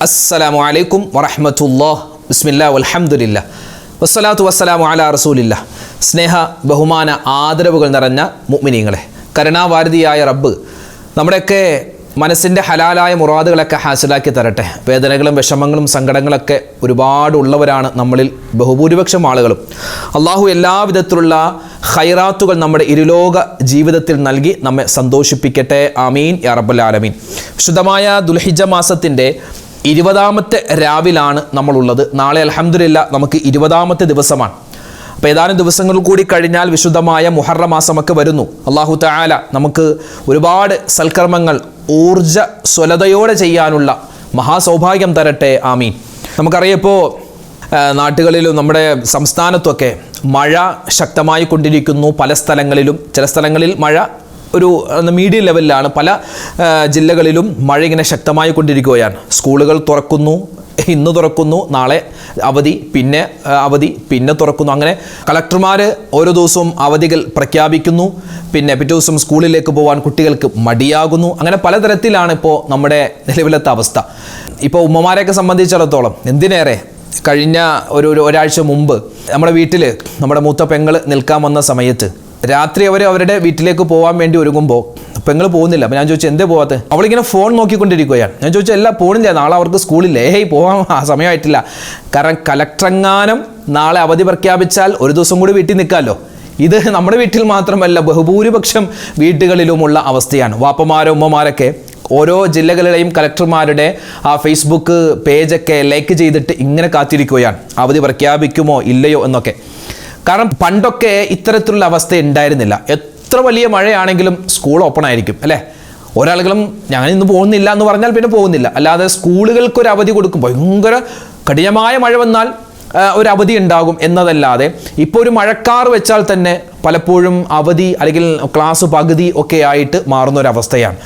അസ്സലാമു അലൈക്കും വറഹ്മത്തുള്ളാഹി ബിസ്മില്ലാഹി വൽഹംദുലില്ലാഹ് വസ്സലാത്തു വസ്സലാമു അലാ റസൂലില്ലാഹ്. സ്നേഹ ബഹുമാന ആദരവുകൾ നിറഞ്ഞ മുഅ്മിനീങ്ങളെ, കരുണാവാരിധിയായ റബ്ബ് നമ്മുടെയൊക്കെ മനസ്സിൻ്റെ ഹലാലായ മുറാദുകളൊക്കെ ഹാസിലാക്കി തരട്ടെ. വേദനകളും വിഷമങ്ങളും സങ്കടങ്ങളൊക്കെ ഒരുപാട് ഉള്ളവരാണ് നമ്മളിൽ ബഹുഭൂരിപക്ഷം ആളുകളും. അള്ളാഹു എല്ലാവിധത്തിലുള്ള ഖൈറാത്തുകൾ നമ്മുടെ ഇരുലോക ജീവിതത്തിൽ നൽകി നമ്മെ സന്തോഷിപ്പിക്കട്ടെ. ആമീൻ യാ റബ്ബൽ ആലമീൻ. വിശുദ്ധമായ ദുൽഹിജ്ജ മാസത്തിൻ്റെ 20ാമത്തെ രാവിലാണ് നമ്മളുള്ളത്. നാളെ അൽഹംദുലില്ലാ നമുക്ക് 20ാമത്തെ ദിവസമാണ്. അപ്പോൾ ഏതാനും ദിവസങ്ങൾ കൂടി കഴിഞ്ഞാൽ വിശുദ്ധമായ മുഹറം മാസമൊക്കെ വരുന്നു. അല്ലാഹു തആല നമുക്ക് ഒരുപാട് സൽക്കർമ്മങ്ങൾ ഊർജ്ജസ്വലതയോടെ ചെയ്യാനുള്ള മഹാസൗഭാഗ്യം തരട്ടെ. ആമീൻ. നമുക്കറിയാം, ഇപ്പോൾ നാട്ടുകളിലും നമ്മുടെ സംസ്ഥാനത്തൊക്കെ മഴ ശക്തമായി കൊണ്ടിരിക്കുന്നു. പല സ്ഥലങ്ങളിലും, ചില സ്ഥലങ്ങളിൽ മഴ ഒരു മീഡിയം ലെവലിലാണ്. പല ജില്ലകളിലും മഴ ഇങ്ങനെ ശക്തമായി കൊണ്ടിരിക്കുകയാണ്. സ്കൂളുകൾ തുറക്കുന്നു, ഇന്ന് തുറക്കുന്നു, നാളെ അവധി, പിന്നെ അവധി, പിന്നെ തുറക്കുന്നു. അങ്ങനെ കളക്ടർമാർ ഓരോ ദിവസവും അവധികൾ പ്രഖ്യാപിക്കുന്നു. പിന്നെ പിറ്റേ ദിവസം സ്കൂളിലേക്ക് പോകാൻ കുട്ടികൾക്ക് മടിയാകുന്നു. അങ്ങനെ പലതരത്തിലാണ് ഇപ്പോൾ നമ്മുടെ നിലവിലത്തെ അവസ്ഥ. ഇപ്പോൾ ഉമ്മമാരെയൊക്കെ സംബന്ധിച്ചിടത്തോളം എന്തിനേറെ കഴിഞ്ഞ ഒരാഴ്ച മുമ്പ് നമ്മുടെ വീട്ടിൽ നമ്മുടെ മൂത്ത പെങ്ങൾ നിൽക്കാൻ വന്ന സമയത്ത് രാത്രി അവരുടെ വീട്ടിലേക്ക് പോകാൻ വേണ്ടി ഒരുങ്ങുമ്പോൾ പെങ്ങൾ പോകുന്നില്ല. അപ്പോൾ ഞാൻ ചോദിച്ചു, എന്തേ പോകാത്ത? അവളിങ്ങനെ ഫോൺ നോക്കിക്കൊണ്ടിരിക്കുകയാണ്. ഞാൻ ചോദിച്ചു, എല്ലാം പോണില്ല, നാളെ അവർക്ക് സ്കൂളില്ലേ? പോകാൻ സമയമായിട്ടില്ല. കാരണം കലക്ടറെങ്ങാനും നാളെ അവധി പ്രഖ്യാപിച്ചാൽ ഒരു ദിവസം കൂടി വീട്ടിൽ നിൽക്കാമല്ലോ. ഇത് നമ്മുടെ വീട്ടിൽ മാത്രമല്ല, ബഹുഭൂരിപക്ഷം വീട്ടുകളിലുമുള്ള അവസ്ഥയാണ്. വാപ്പമാരോ ഉമ്മമാരൊക്കെ ഓരോ ജില്ലകളിലെയും കലക്ടർമാരുടെ ആ ഫേസ്ബുക്ക് പേജൊക്കെ ലൈക്ക് ചെയ്തിട്ട് ഇങ്ങനെ കാത്തിരിക്കുകയാണ്, അവധി പ്രഖ്യാപിക്കുമോ ഇല്ലയോ എന്നൊക്കെ. കാരണം പണ്ടൊക്കെ ഇത്തരത്തിലുള്ള അവസ്ഥ ഉണ്ടായിരുന്നില്ല. എത്ര വലിയ മഴയാണെങ്കിലും സ്കൂൾ ഓപ്പൺ ആയിരിക്കും, അല്ലേ? ഒരാളുകളും ഞാൻ ഇന്ന് പോകുന്നില്ല എന്ന് പറഞ്ഞാൽ പിന്നെ പോകുന്നില്ല. അല്ലാതെ സ്കൂളുകൾക്കൊരു അവധി കൊടുക്കും. ഭയങ്കര കഠിനമായ മഴ വന്നാൽ ഒരു അവധി ഉണ്ടാകും എന്നതല്ലാതെ ഇപ്പോൾ ഒരു മഴക്കാർ വെച്ചാൽ തന്നെ പലപ്പോഴും അവധി അല്ലെങ്കിൽ ക്ലാസ് പകുതി ഒക്കെ ആയിട്ട് മാറുന്ന ഒരവസ്ഥയാണ്.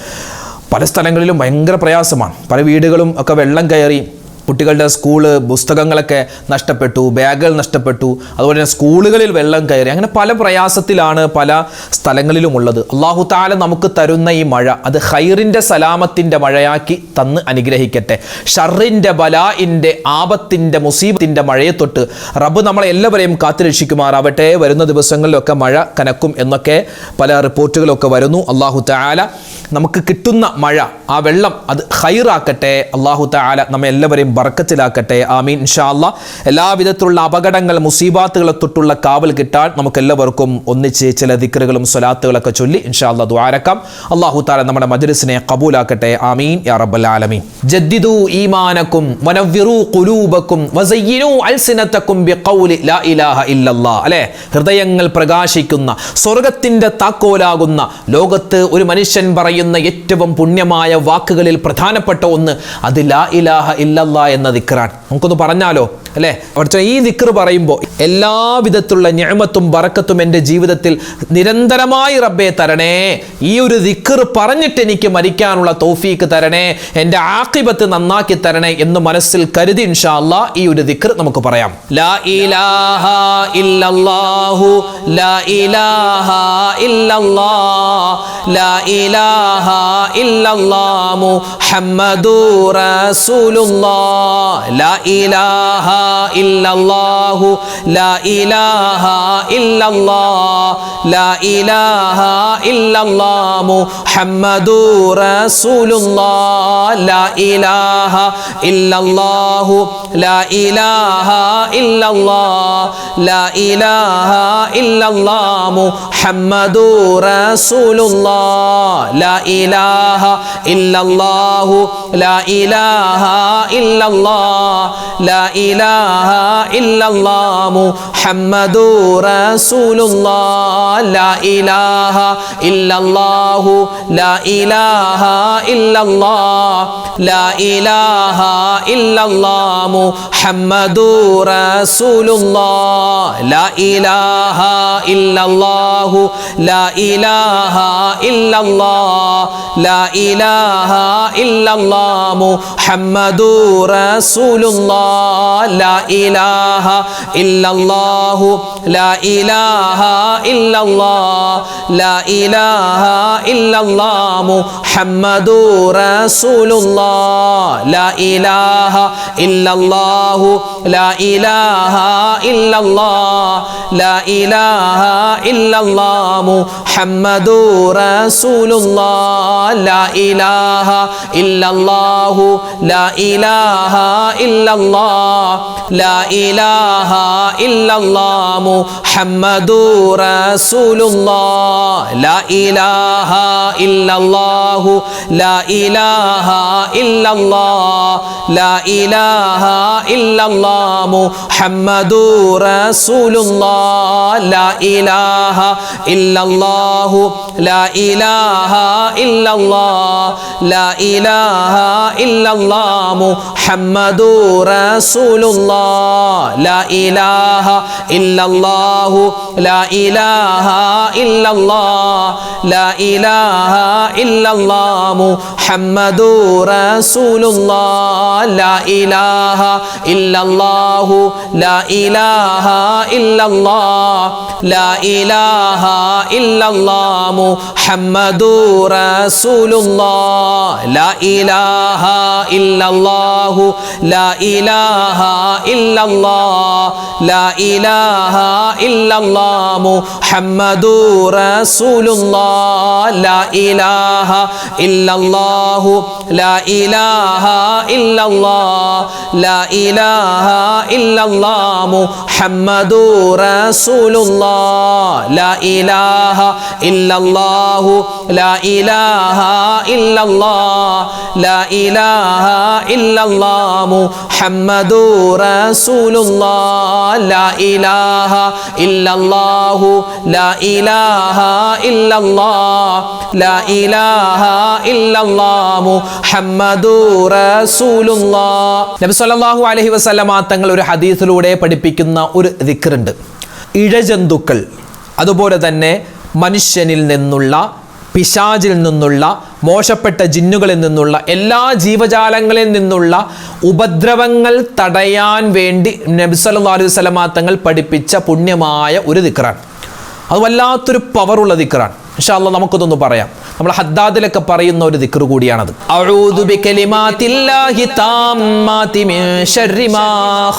പല സ്ഥലങ്ങളിലും ഭയങ്കര പ്രയാസമാണ്. പല വീടുകളും ഒക്കെ വെള്ളം കയറി, കുട്ടികളുടെ സ്കൂള് പുസ്തകങ്ങളൊക്കെ നഷ്ടപ്പെട്ടു, ബാഗുകൾ നഷ്ടപ്പെട്ടു, അതുപോലെ തന്നെ സ്കൂളുകളിൽ വെള്ളം കയറി. അങ്ങനെ പല പ്രയാസത്തിലാണ് പല സ്ഥലങ്ങളിലുമുള്ളത്. അല്ലാഹു തആല നമുക്ക് തരുന്ന ഈ മഴ അത് ഖൈറിൻ്റെ സലാമത്തിൻ്റെ മഴയാക്കി തന്ന് അനുഗ്രഹിക്കട്ടെ. ഷർറിൻ്റെ ബലാഇൻ്റെ ആപത്തിൻ്റെ മുസീബത്തിൻ്റെ മഴയെ തൊട്ട് റബ്ബ് നമ്മളെ എല്ലാവരെയും കാത്തുരക്ഷിക്കുമാറാവട്ടെ. വരുന്ന ദിവസങ്ങളിലൊക്കെ മഴ കനക്കും എന്നൊക്കെ പല റിപ്പോർട്ടുകളൊക്കെ വരുന്നു. അല്ലാഹു തആല നമുക്ക് കിട്ടുന്ന മഴ, ആ വെള്ളം അത് ഖൈറാക്കട്ടെ. അല്ലാഹു തആല നമ്മെ എല്ലാവരെയും ബർക്കത്തിലാക്കട്ടെ. ആമീൻ ഇൻഷാ അല്ലാഹ്. എല്ലാവിധത്തിലുള്ള അപകടങ്ങൾ മുസീബാത്തുകളെ തൊട്ടുള്ള കാവൽ കിട്ടാൻ നമുക്ക് എല്ലാവർക്കും ഒന്നിച്ച് ചില ദിക്റുകളും സ്വലാത്തുകളൊക്കെ ചൊല്ലി ഇൻഷാ അല്ലാഹ് ദുആരക്കാം. അല്ലാഹു തആല നമ്മുടെ മജ്ലിസിനെ ഖബൂലാക്കട്ടെ. ആമീൻ യാ റബ്ബൽ ആലമീൻ. ജദ്ദിദു ഈമാനക്കും വനവ്വിറു ഖുലൂബക്കും വസയ്യിനു അൽസിനതക്കും ബിഖൗലി ലാ ഇലാഹ ഇല്ലല്ലാഹ്. അല്ലേ? ഹൃദയങ്ങൾ പ്രകാശിക്കുന്ന, സ്വർഗത്തിന്റെ താക്കോലാകുന്ന, ലോകത്ത് ഒരു മനുഷ്യൻ പറയുന്ന ഏറ്റവും പുണ്യമായ വാക്കുകളിൽ പ്രധാനപ്പെട്ട ഒന്ന് അത് ലാ ഇലാഹ ഇല്ലല്ലാഹ് എന്ന ദിക്റാണ്. നമുക്കൊന്ന് പറഞ്ഞാലോ, അല്ലേ? ഈ ദിക്ർ പറയുമ്പോൾ എല്ലാവിധത്തിലുള്ള നിഅമത്തും ബറക്കത്തും എൻ്റെ ജീവിതത്തിൽ നിരന്തരമായി റബ്ബേ തരണേ. ഈ ഒരു ദിക്ർ പറഞ്ഞിട്ട് എനിക്ക് മരിക്കാനുള്ള തൗഫീക്ക് തരണേ, എൻ്റെ ആഖിബത്ത് നന്നാക്കി തരണേ എന്ന് മനസ്സിൽ കരുതി ഇൻഷാ അല്ലാഹ് ഈ ഒരു ദിക്ർ നമുക്ക് പറയാം. ലാ ഇലാഹ ഇല്ലല്ലാഹു ലാ ഇലാഹ ഇല്ലല്ലാഹ് ലാ ഇലാഹ ഇല്ലല്ലാഹ് മുഹമ്മദുർ റസൂലുള്ളാഹ് ലാ ഇലാഹ ഇല്ലല്ലാഹു ലാ ഇലാഹ ഇല്ലല്ലാഹ് ലാ ഇലാഹ ഇല്ലല്ലാഹ് മുഹമ്മദുർ റസൂലുള്ളാഹ് ലാ ഇലാഹ ഇല്ലല്ലാഹു ലാ ഇലാഹ ഇല്ലല്ലാഹ് ലാ ഇലാഹ ഇല്ലല്ലാഹ് മുഹമ്മദുർ റസൂലുള്ളാഹ് ലാ ഇലാഹ ഇല്ലല്ലാഹു ലാ ഇലാഹ ഇല്ലല്ലാഹ് ലാ ഇലാഹ ഇല്ലല്ലാഹ് മുഹമ്മദുർ റസൂലുള്ളാഹ് ലാ ഇലാഹ ഇല്ലല്ലാഹു ലാ ഇലാഹ ഇല്ലല്ലാഹ് ലാ ഇലാഹ ഇല്ലല്ലാഹ് മുഹമ്മദുർ റസൂലുള്ളാഹ് ലാ ഇലാഹ ഇല്ലല്ലാഹു ലാ ഇലാഹ ഇല്ലല്ലാഹ് ലാ ഇലാഹ ഇല്ലല്ലാഹ് മുഹമ്മദുർ റസൂലുള്ളാഹ് ലാ ഇലാഹ ഇല്ലല്ലാഹു ലാ ഇലാഹ ഇല്ലല്ലാഹ് ലാ ഇലാഹ ഇല്ലല്ലാഹ് മുഹമ്മദുർ റസൂലുള്ളാഹ് ലാ ഇലാഹ ഇല്ലല്ലാഹു ലാ ഇലാഹ ഇല്ലല്ലാഹ് ലാ ഇലാഹ ഇല്ലല്ലാഹ് മുഹമ്മദുർ റസൂലുള്ളാഹ് ലാ ഇലാഹ ഇല്ലല്ലാഹു ലാ ഇലാഹ ഇല്ലല്ലാഹ് ലാ ഇലാഹ ഇല്ലല്ലാഹ് മുഹമ്മദുർ റസൂലുള്ളാഹ് ലാ ഇലാഹ ഇല്ലല്ലാഹു ലാ ഇലാഹ ഇല്ലല്ലാഹ് ലാ ഇലാഹ ഇല്ലല്ലാഹ് മുഹമ്മദുർ റസൂലുള്ളാഹ് ലാ ഇലാഹ ഇല്ലല്ലാഹു ലാ ഇലാഹ ഇല്ലല്ലാഹ് ലാ ഇലാഹ ഇല്ലല്ലാഹ് മുഹമ്മദുർ റസൂലുള്ളാഹ് ലാ ഇലാഹ ഇല്ലല്ലാഹു ലാ ഇലാഹ ഇല്ലല്ലാഹ് ലാ ഇലാഹ ഇല്ലല്ലാഹ് മുഹമ്മദുർ റസൂലുള്ളാഹ് ലാ ഇലാഹ ഇല്ലല്ലാഹു ലാ ഇലാഹ ഇല്ലല്ലാഹ് ലാ ഇലാഹ ഇല്ലല്ലാഹ് മുഹമ്മദുർ റസൂലുള്ളാഹ് ലാ ഇലാഹ ഇല്ലല്ലാഹു ലാ ഇലാഹ ഇല്ലല്ലാഹ് ലാ ഇലാഹ ഇല്ലല്ലാഹ് മുഹമ്മദുർ റസൂലുള്ളാഹ് ലാ ഇലാഹ ഇല്ലല്ലാഹു ലാ ഇലാഹ ഇല്ലല്ലാഹ് ലാ ഇലാഹ ഇല്ലല്ലാഹ് മുഹമ്മദുർ റസൂലുള്ളാഹ് ലാ ഇലാഹ ഇല്ലല്ലാഹു ലാ ഇലാഹ ഇല്ലല്ലാഹ് ലാ ഇലാഹ ഇല്ലല്ലാഹ് മുഹമ്മദുർ റസൂലുള്ളാഹ് ലാ ഇലാഹ ഇല്ലല്ലാഹു ലാ ഇലാഹ ഇല്ലല്ലാഹ് ലാ ഇലാഹ ഇല്ലല്ലാഹ് മുഹമ്മദുർ റസൂലുള്ളാഹ്. നബി സല്ലല്ലാഹു അലൈഹി വസല്ലമ തങ്ങൾ ഒരു ഹദീസിലൂടെ പഠിപ്പിക്കുന്ന ഒരു ദിക്റുണ്ട്. ഇഴജന്തുക്കൾ, അതുപോലെ തന്നെ മനുഷ്യനിൽ നിന്നുള്ള, പിശാചിൽ നിന്നുള്ള, മോശപ്പെട്ട ജിന്നുകളിൽ നിന്നുള്ള, എല്ലാ ജീവജാലങ്ങളിൽ നിന്നുള്ള ഉപദ്രവങ്ങൾ തടയാൻ വേണ്ടി നബി സല്ലല്ലാഹു അലൈഹി വസല്ലമ തങ്ങൾ പഠിപ്പിച്ച പുണ്യമായ ഒരു ദിക്റാണ്. അത് വല്ലാത്തൊരു പവറുള്ള ദിക്റാണ്. ഇൻഷാ അല്ലാഹ് നമുക്കതൊന്ന് പറയാം. നമ്മൾ ഹദ്ദാദിലൊക്കെ പറയുന്ന ഒരു ദിക്ർ കൂടിയാണത്. അഊദു ബികലിമാതില്ലാഹി താമ്മാതി മിൻ ശർരി മാ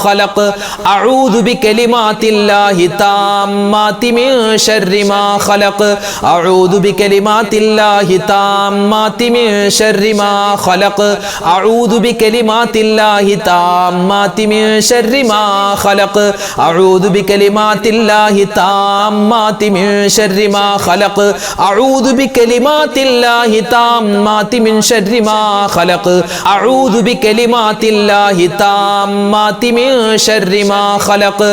ഖലഖ് അഊദു ബികലിമാതില്ലാഹി താമ്മാതി മിൻ ശർരി മാ ഖലഖ് അഊദു ബികലിമാതില്ലാഹി താമ്മാതി മിൻ ശർരി മാ ഖലഖ് അഊദു ബികലിമാതില്ലാഹി താമ്മാതി മിൻ ശർരി മാ ഖലഖ് അഊദു ബികലിമാതില്ലാഹി താമ്മാതി മിൻ ശർരി മാ ഖലഖ് അഊദു ബികലിമാതില്ലാഹി താമ്മാതി മിൻ ശർരി മാ ഖലഖ് അഊദു ബികലിമാതില്ലാഹി താമ്മാതി മിൻ ശർരി മാ ഖലഖ്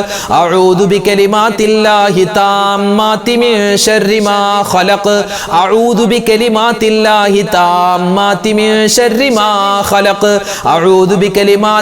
അഊദു ബികലിമാതില്ലാഹി താമ്മാതി മിൻ ശർരി മാ ഖലഖ് അഊദു ബികലിമാതില്ലാഹി താമ്മാതി മിൻ ശർരി മാ ഖലഖ് അഊദു ബികലിമാതില്ലാഹി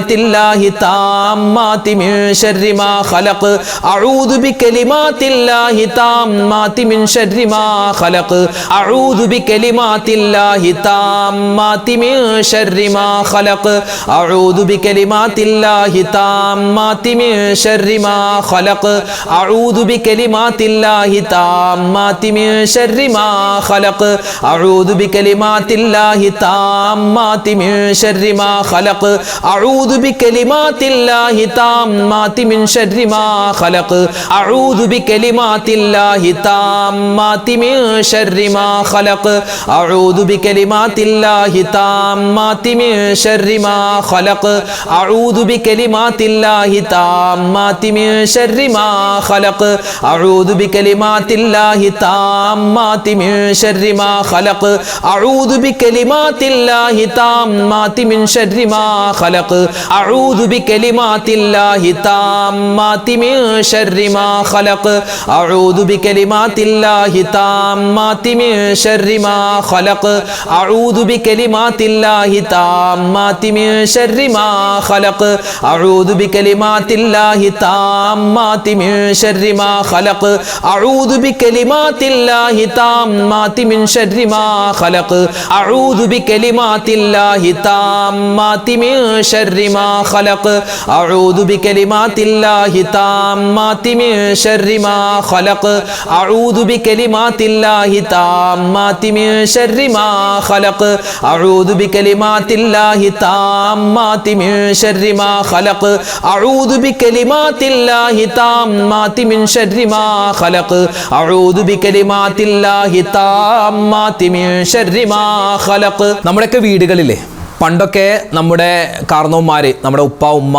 താമ്മാതി മിൻ ശർരി മാ ഖലഖ് അഊദു ബികലിമാതില്ലാഹി താമ്മാതി മിൻ ശർരി മാ ഖലഖ് അഊദു ബികലിമാതില്ലാഹി താമ്മാതി മിൻ ശർരി മാ ഖലഖ് അഊദു ബികലിമാതില്ലാഹി താമ്മാതി മിൻ ശർരി മാ ഖലഖ് അഊദു ബികലിമാതില്ലാഹി താമ്മാതി മിൻ ശർരി മാ ഖലഖ് അഊദു ബികലിമാതില്ലാഹി താമ്മാതി മിൻ ശർരി മാ ഖലഖ് അഊദു ബികലിമാതില്ലാഹി താമ്മാതി മിൻ ശർരി മാ ഖലഖ് അഊദു ബികലിമാതില്ലാഹി താമ്മാതി മിൻ ശർരി മാ ഖലഖ് അഊദു ബികലിമാതില്ലാഹി താമ്മാതി മിൻ ശർരി മാ ഖലഖ് അഊദു ബികലിമാതില്ലാഹി താമ്മാതി മിൻ ശർരി മാ ഖലഖ് അഊദു ബികലിമാതില്ലാഹി താമ്മാതി മിൻ ശർരി മാ ഖലഖ് അഊദു ബികലിമാതില്ലാഹി താമ്മാതി മിൻ ശർരി മാ ഖലഖ് അഊദു ബികലിമാതില്ലാഹി താമ്മാതി മിൻ ശർരി മാ ഖലഖ് അഊദു ബികലിമാതില്ലാഹി താമ്മാതി താമ്മാതി മിൻ ശർരി മാ ഖലഖ് അഊദു ബികലിമാത്തില്ലാഹി താമ്മാതി മിൻ ശർരി മാ ഖലഖ് അഊദു ബികലിമാത്തില്ലാഹി താമ്മാതി മിൻ ശർരി മാ ഖലഖ് അഊദു ബികലിമാത്തില്ലാഹി താമ്മാതി മിൻ ശർരി മാ ഖലഖ് അഊദു ബികലിമാത്തില്ലാഹി താമ്മാതി മിൻ ശർരി മാ ഖലഖ് അഊദു ബികലിമാത്തില്ലാഹി താമ്മാതി മിൻ ശർരി മാ ഖലഖ് അഊദു ബികലിമാത്തില്ലാഹി താമ്മാതി മിൻ ശർരി മാ ഖലഖ് അഊദു ബികലിമാത്തില്ലാഹി താമ്മാതി മിൻ ശർരി മാ ഖലഖ് അഊദു ബികലിമാത്തില്ലാഹി താമ്മാതി മിൻ ശർരി മാ ഖലഖ് അഊദു ബികലിമാത്തില്ലാഹി താമ്മാതി മിൻ ശർരി മാ ഖലഖ്. നമ്മുടെയൊക്കെ വീടുകളിലെ പണ്ടൊക്കെ നമ്മുടെ കാർന്നോന്മാർ, നമ്മുടെ ഉപ്പ ഉമ്മ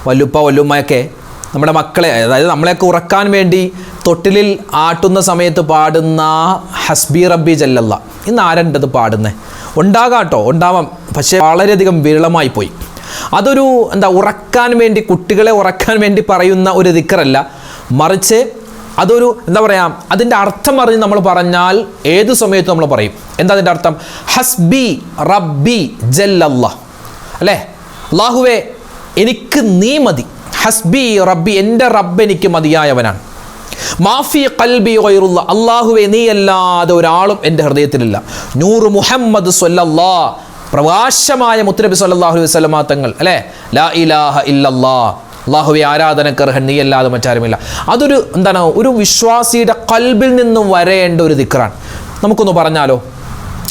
വല്ലുപ്പ വല്ലുമ്മയൊക്കെ നമ്മുടെ മക്കളെ, അതായത് നമ്മളെയൊക്കെ ഉറക്കാൻ വേണ്ടി തൊട്ടിലിൽ ആട്ടുന്ന സമയത്ത് പാടുന്ന ഹസ്ബി റബ്ബി ജല്ലല്ല, ഇന്ന് ആരുണ്ടത് പാടുന്നത്? ഉണ്ടാകാട്ടോ, ഉണ്ടാവാം, പക്ഷേ വളരെയധികം വിരളമായി പോയി. അതൊരു ഉറക്കാൻ വേണ്ടി, കുട്ടികളെ ഉറക്കാൻ വേണ്ടി പറയുന്ന ഒരു ദിക്റല്ല, മറിച്ച് അതൊരു അതിൻ്റെ അർത്ഥം അറിഞ്ഞ് നമ്മൾ പറഞ്ഞാൽ ഏത് സമയത്തും നമ്മൾ പറയും. എന്താ അതിൻ്റെ അർത്ഥം? ഹസ്ബി റബ്ബി ജല്ലല്ലാ, അല്ലേ? അല്ലാഹുവേ എനിക്ക് നീ മതി. ഹസ്ബി റബ്ബി, എൻ്റെ റബ്ബ് എനിക്ക് മതിയായവനാണ്. മാഫി ഖൽബി ഗൈറുല്ലാ, അല്ലാഹുവേ നീ അല്ലാതെ ഒരാളും എൻ്റെ ഹൃദയത്തിലില്ല. നൂറ് മുഹമ്മദ് സ്വല്ലല്ലാഹ്, പ്രകാശമായ മുത്തുനബി സ്വല്ലല്ലാഹു അലൈഹി വസല്ലമ തങ്ങൾ, അല്ലേ? ലാ ഇലാഹ ഇല്ലല്ലാഹ്, അല്ലാഹുവേ ആരാധനക്കർഹൻ നീ അല്ലാതെ മറ്റാരുമില്ല. അതൊരു ഒരു വിശ്വാസിയുടെ ഖൽബിൽ നിന്നും വരേണ്ട ഒരു ദിക്റാണ്. നമുക്കൊന്ന് പറഞ്ഞാലോ?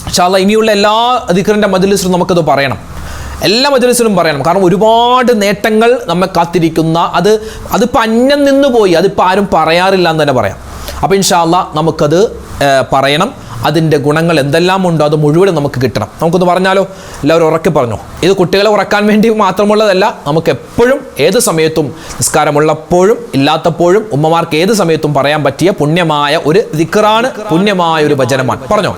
ഇൻഷാ അല്ലാഹ് ഇനിയുള്ള എല്ലാ ദിക്റിൻ്റെ മജ്‌ലിസിലും നമുക്കത് പറയണം, എല്ലാ മജ്‌ലിസിലും പറയണം. കാരണം ഒരുപാട് നേട്ടങ്ങൾ നമ്മെ കാത്തിരിക്കുന്ന, അതിപ്പോൾ അന്യം നിന്ന് പോയി, അതിപ്പോൾ ആരും പറയാറില്ല എന്ന് തന്നെ പറയാം. അപ്പോൾ ഇൻഷാ അല്ലാഹ് നമുക്കത് പറയണം. അതിൻ്റെ ഗുണങ്ങൾ എന്തെല്ലാം ഉണ്ടോ അത് മുഴുവൻ നമുക്ക് കിട്ടണം. നമുക്കൊന്ന് പറഞ്ഞാലോ? എല്ലാവരും ഉറക്കെ പറഞ്ഞു. ഇത് കുട്ടികളെ ഉറക്കാൻ വേണ്ടി മാത്രമുള്ളതല്ല, നമുക്ക് എപ്പോഴും ഏത് സമയത്തും, നിസ്കാരമുള്ളപ്പോഴും ഇല്ലാത്തപ്പോഴും ഉമ്മമാർക്ക് ഏത് സമയത്തും പറയാൻ പറ്റിയ പുണ്യമായ ഒരു ദിക്റാണ്, പുണ്യമായ ഒരു വചനമാണ്. പറഞ്ഞോ?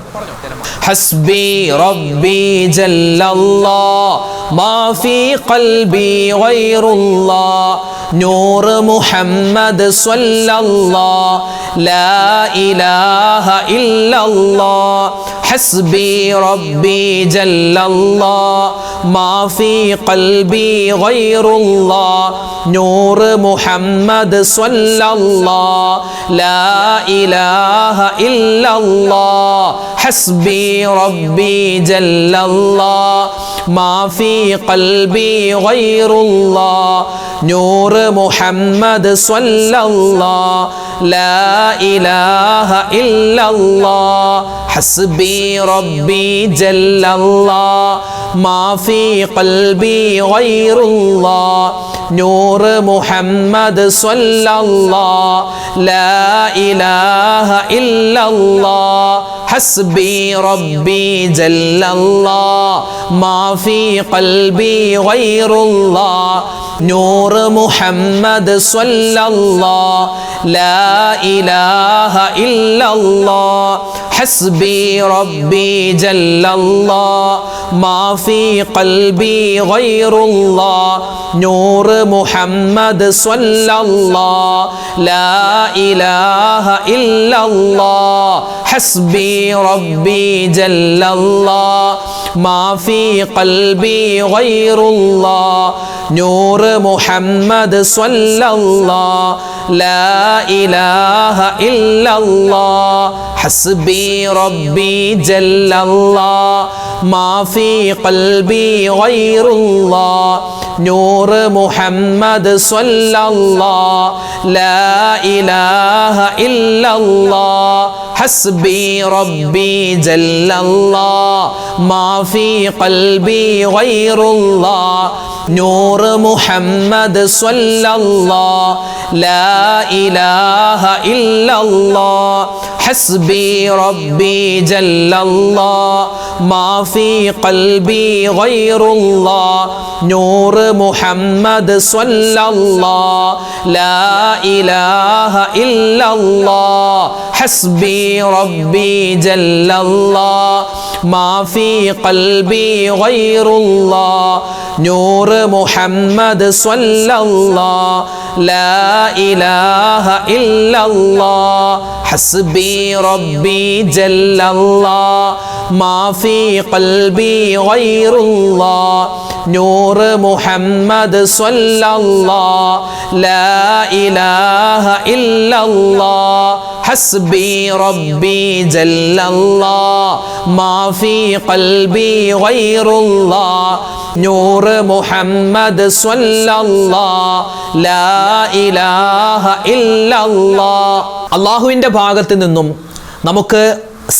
ഹസ്ബി റബ്ബി ജല്ലല്ലാഹ് മാ ഫീ ഖൽബി ഗൈറുല്ലാഹ് നൂറ് മുഹമ്മദ് സ്വല്ലല്ലാഹ് ലാ ഇലാഹ ഇല്ലല്ലാഹ് ഹസ്ബി റബ്ബി ജല്ലല്ലാഹ് മാ ഫീ ഖൽബി ഗൈറുല്ലാഹ് നൂറ് മുഹമ്മദ് സ്വല്ലല്ലാഹ് ലാ ഇലാഹ ഇല്ലല്ലാഹ് ഹസ്ബി റബ്ബി ജല്ലല്ലാഹ് മാ ഫീ ഖൽബി ഗൈറുല്ലാഹ് നൂറ് മുഹമ്മദ് സ്വല്ലല്ലാഹ് ലാ ഇലാഹ ഇല്ലല്ലാഹ് ഹസ്ബി റബ്ബി ജല്ലല്ലാഹ് മാ ഫീ ഖൽബി ഗൈറുല്ലാഹ് നൂറ് മുഹമ്മദ് സ്വല്ലല്ലാഹ് ലാ ഇലാഹ ഇല്ലല്ലാഹ് ഹസ്ബി റബ്ബി ജല്ലല്ലാഹ് മാ ഫീ ഖൽബി ഗൈറുല്ലാഹ് നൂറ് മുഹമ്മദ് സ്വല്ലല്ലാഹ് ലാ ഇലാഹ ഇല്ലല്ലാഹ് ഹസ്ബി റബ്ബി ജല്ലല്ലാഹ് മാ ഫീ ഖൽബി ഗൈറുല്ലാഹ് നൂറ് മുഹമ്മദ് സ്വല്ലല്ലാഹ് ലാ ഇലാഹ ഇല്ലല്ലാഹ് ഹസ്ബി റബ്ബി ജല്ലല്ലാഹ് മാ ഫീ ഖൽബി ഗൈറുല്ലാഹ് നൂറ് മുഹമ്മദ് സ്വല്ലല്ലാഹ് ലാ ഇലാഹ ഇല്ലല്ലാഹ് ഹസ്ബി റബ്ബി ജല്ലല്ലാഹ് മാ ഫീ ഖൽബി ഗൈറുല്ലാഹ് നൂറ് മുഹമ്മദ് സ്വല്ലല്ലാഹ് ലാ ഇലാഹ ഇല്ലല്ലാഹ് ഹസ്ബി റബ്ബി ജല്ലല്ലാഹ് മാ ഫീ ഖൽബി ഗൈറുല്ലാഹ് നൂറ് മുഹമ്മദ് സ്വല്ലല്ലാഹ് ലാ ഇലാഹ ഇല്ലല്ലാഹ് ഹസ്ബി റബ്ബി ജല്ലല്ലാഹ് ما في قلبي غير الله نور محمد صلى الله لا إله إلا الله حسبي ربي جل الله ما في قلبي غير الله نور محمد صلى الله لا إله إلا الله حسبي ربي جل الله ما في قلبي غير الله نور محمد صلى الله لا إله إلا الله حسبي ربي جل الله ما في قلبي غير الله نور محمد صلى الله لا إله إلا الله. അള്ളാഹുവിൻ്റെ ഭാഗത്ത് നിന്നും നമുക്ക്